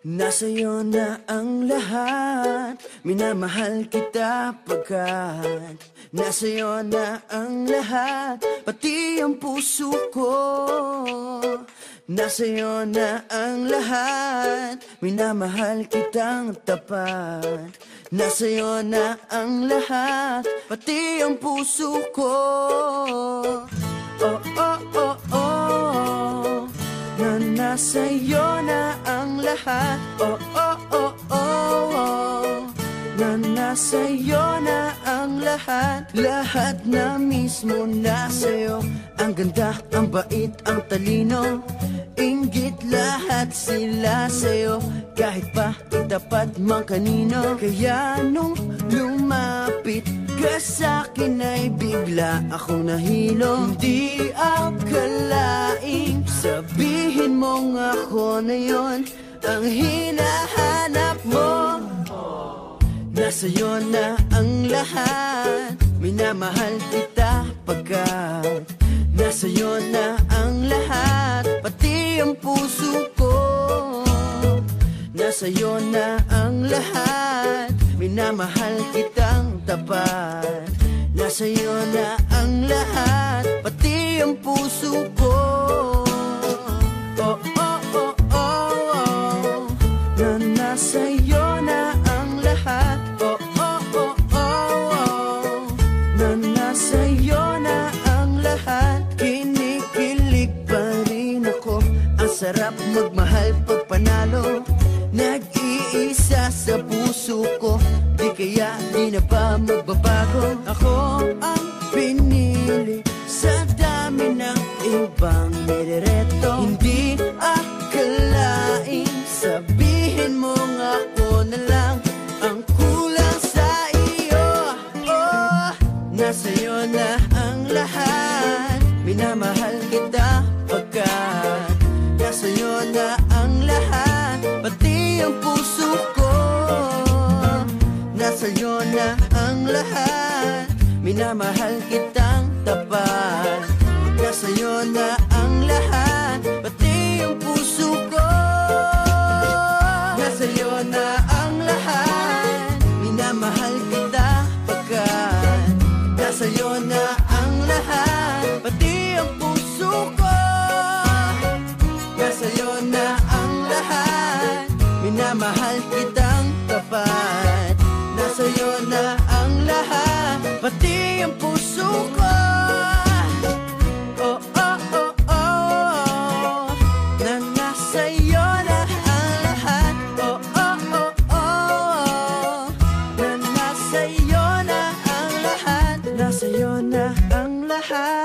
Nasa'yo na ang lahat, minamahal kita pagkat nasa'yo na ang lahat, pati ang puso ko. Nasa'yo na ang lahat, minamahal kitang tapat. Nasa'yo na ang lahat, pati ang puso ko. Oh, oh, oh, oh, na nasa'yo na ang lahat. Oh, oh, oh, oh, na nasa'yo na ang lahat. Lahat na mismo nasa'yo. Ang ganda, ang bait, ang talino, inggit lahat sila sa'yo. Kahit pa itapat mang kanino. Kaya nung lumapit ka sa'kin ay bigla akong nahilo. Hindi akalaing sabihin mong ako na yon ang hinahanap mo. Nasa'yo na ang lahat, minamahal kita pagkat nasa'yo na ang lahat, pati ang puso ko. Nasa'yo na ang lahat, minamahal kitang tapat. Nasa'yo na ang lahat, pati ang puso ko. Oh, oh, oh, oh, oh, na nasa'yo na ang lahat. Oh, oh, oh, oh, oh, na nasa'yo na ang lahat. Kinikilig pa rin ako, ang sarap magmahal pag panalo. Nag-iisa sa puso ko, di kaya di na ba magbabago. Ako ang pinili sa dami ng ibang nirereto. Hindi akalaing sabihin mo nga ako na lang ang kulang sa iyo. Oh, nasa'yo na ang lahat, minamahal kita pagkat nasa'yo na ang lahat, pati ang puso ko. Nasa'yo na ang lahat, minamahal kitang tapat. Nasa'yo na ang lahat, pati ang puso ko. Nasa'yo na ang lahat, minamahal kita pagkat nasa'yo na ang lahat, pati ang puso ko. Nasa'yo na ang lahat, minamahal kitang tapat. Nasa'yo na ang lahat, pati ang puso ko. Oh, oh, oh, oh, na nasa'yo na ang lahat. Oh, oh, oh, oh, na nasa'yo na ang lahat. Nasa'yo na ang lahat.